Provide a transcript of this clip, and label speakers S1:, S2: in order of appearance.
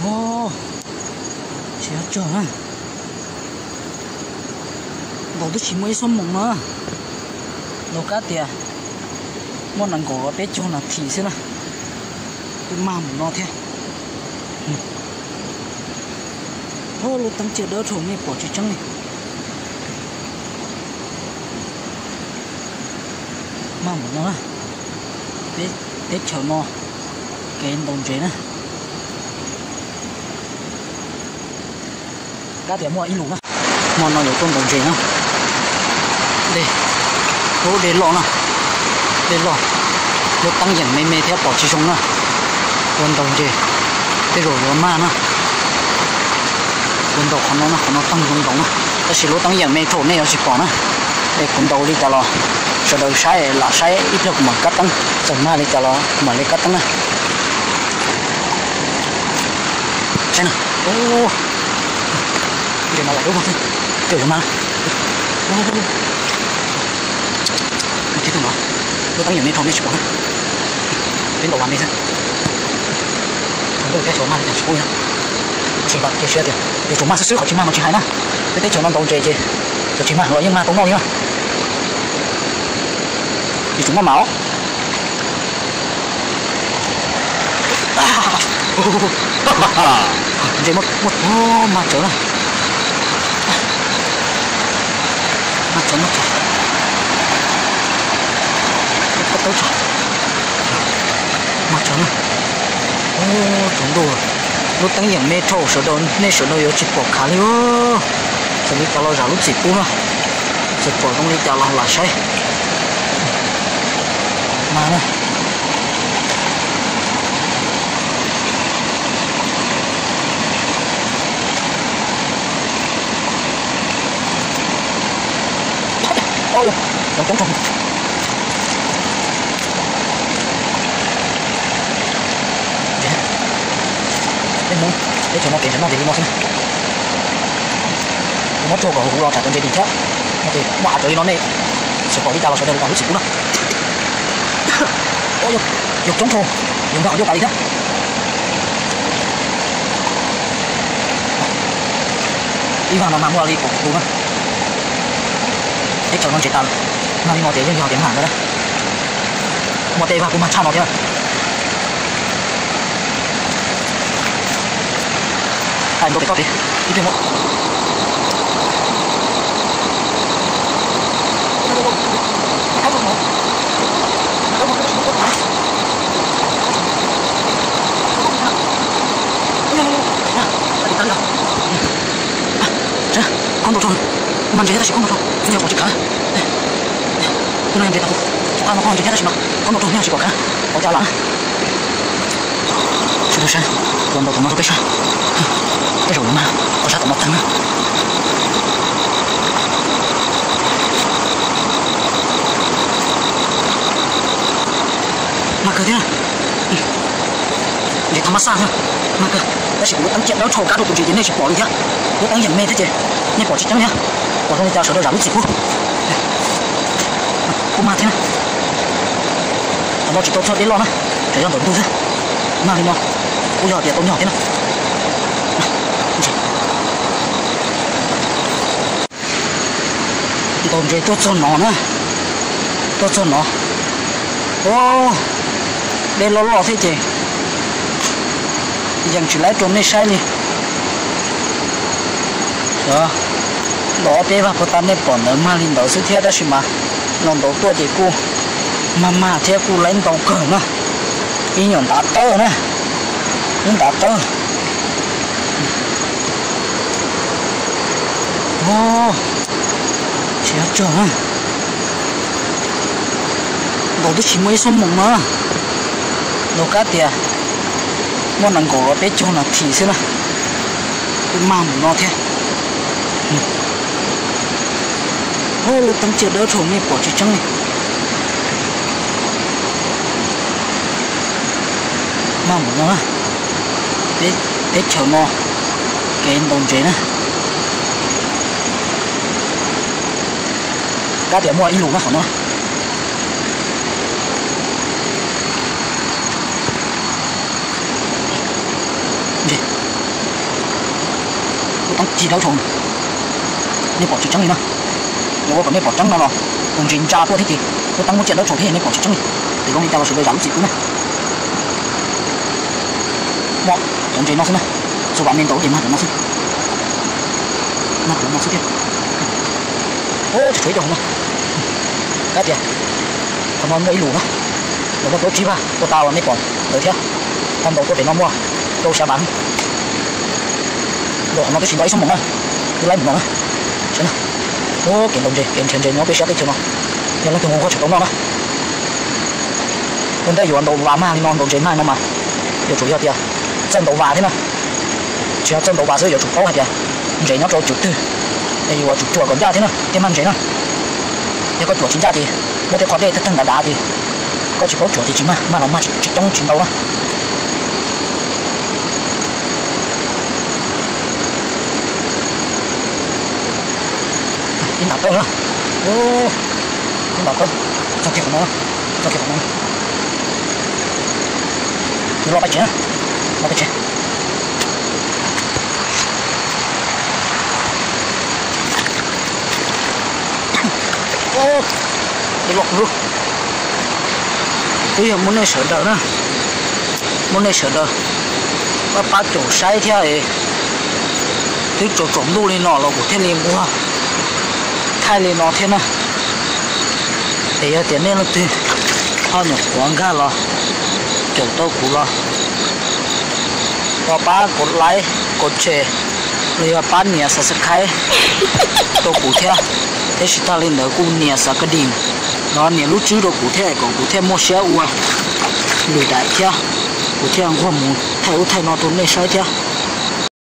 S1: Ô, chết trời. Đầu tôi chỉ mới xong mộng mà. Đầu cá tiền. Món ăn gỗ bé cho là thịt xí nè. Tôi mang một nó thế. Ô, lúc tăng chết đỡ trổ mẹ bỏ chuyện trắng này. Mang một nó. Bé chờ nó. Cái đồng chế nè. Cá tiền mua ít lùng á. Món nó có tôm đồng chế không? Đây. Ô, để lọ nè. Để lọ. Lúc tăng dần mê mê theo bỏ chi xuống nè. Quân đồng chế. Cái rồi nó ma nè. Quân đầu nó tăng quân đồng nè. Cái xí lúc tăng dần mê thổ này nó chỉ bỏ nè. Đây quân đầu đi cho lo. Sau đó sai là sai ít nhất mà cắt tăng. Chẳng ma đi cho lo mà lấy cắt tăng nè. Xem nè. Ô. Để mà lại đúng không? Kiểu mà. Cái thằng đó. Nó tăng nhiều nên không biết chụp. Đến đầu ăn đi thôi. Không được cái chỗ mà để chụp nha. Chỉ bảo cái chuyện tiền. Để chúng mà sức họ chỉ mà nó chỉ hay nè. Cái chỗ nó đầu chế chứ. Chỗ chỉ mà rồi nhưng mà tốn đâu nhá. Thì chúng mà máu. Vậy một mà chỗ này. Mà chỗ nó có tới chỗ mà chỗ này. Ô, đúng đồ. Lúc tăng nhận mê thổ số đồ nên số đồ yếu chỉ bỏ khá liêu. Cho nên cho nó ra lúc chỉ cú mà. Chỉ bỏ không đi cho nó là sai. Mà này. Ôi, nó trống trống. Đến muốn, để cho nó kiểm tra nó thì đi nó xem. Nó cho vào hũ lo trả tiền tiền chắc. Nó thì quả tới nó này. Sẽ có đi tao là sẽ được vào lúc xỉu đó. Ôi, dục trống thô. Dùng vào vô cả đi đó. Đi vào nó mang qua đi cổ cổ đó. Để cho nó chế tạo. Nó đi ngồi để cho họ tiến hàng đó. Một tê vào cũng mà chào nó thế. Anh đổ cái tốt đi. Đi thêm một. Con đồ tròn. Mình chế ra chỉ con đồ tròn. Không nhiều bỏ chữ cả. Cái này em chế ta. À mà con chế ra chỉ mà. Con đồ tròn nha chỉ bỏ cả. Bỏ chào lắm. Chú đồ sen. Con đồ tròn nó cái sao? Cái rồi mà. Có sao tao mất thằng á. Mà cơ thế nào? Để thằng mà sang ha. Mà cơ. Ta chỉ có tăng chuyện đó trâu cá đồ tụi chị đến đây chỉ bỏ đi nhá. Lúc tăng nhận mê thế chứ. Nhé bỏ chị trắng nhá. Bỏ không đi tao sợ đâu giảm lúc chỉ cú. Cú mà thế nào? Nó chỉ tốt cho đến lo nè. Để cho tụi tôi thôi. Mà đi nó. Cú giờ thì tụi nhỏ thế nào? Tụi chị tốt cho nó nè. Tốt cho nó. Ô. Đây lo thế chứ. Dần chỉ lấy trốn này sai đi. Đó. Đó tế vào cái này bỏ nữa mà lên đó sự thiết đó mà lòng đó tôi thì cô mà theo cô lên tàu cờ nữa ý nhọn đá tơ nè những đá tơ ô chết trời đó tôi chỉ mới xong mộng mà đồ cá tiền món ăn gỗ bé cho là thịt xí nè tôi mang một nó thế. Ô, lúc tăng chết đỡ trổ mẹ bỏ chuyện trắng này. Mang một nó. Để chờ nó. Cái đồng chế nè. Cá tiền mua ít lùng á hả nó. Gì? 当几条虫，你保持正义呢？我讲你保正了咯，用人渣多啲啲，我当我捡到虫片，你保持正义，你讲你带我水到养几股呢？我用这那是呢，是外面多点嘛，那是，那是点，哦，就吹着红了，该点，他们没路了，我们多鸡吧，多大碗没管，多跳，看到多点那么，多下班。我nó cái chuyện đó xong mộng á, tôi lấy mộng á, chứ nào, ô kiện đồng gì, kiện chuyện gì nó bị sát đi chưa nào, giờ nó thường có chuyện đó đó, còn đây giờ đầu vào mà đi non đồng gì này nó mà, giờ chủ yếu thì chân đầu vào thế nào, chỉ chân đầu vào rồi giờ chủ yếu thì gì nó cho chủ tư, đây giờ chủ chùa còn ra thế nào, cái mang gì nào, giờ có chùa chính ra thì, một cái khoản đây thân là đá thì, có chỉ có chùa thì chính mà nó mà chỉ trong chuyện đâu đó. Ini apa ya? Oh, ini apa? Sakit mana? Sakit mana? Ini apa aja? Apa aja? Oh, đi lọc luôn. Bây giờ muốn này sợ đỡ nữa, muốn này sợ đỡ. Ba chỗ sai theo ấy, cái chỗ trống đu lên nọ là của thiên liên quá. Thay lên nó thế nào để cho tiền nên là từ họ nhập quảng cáo là kiểu tôi cũ là và ba cột lái cột chè rồi ba nhà sẽ khai tôi cũ theo thế thì ta lên đó cũng nhà sẽ cái đỉnh nó nhà lúc trước đó cũ theo mua xe uổng lười đại theo cũ theo không muốn thay nó tốn này sai theo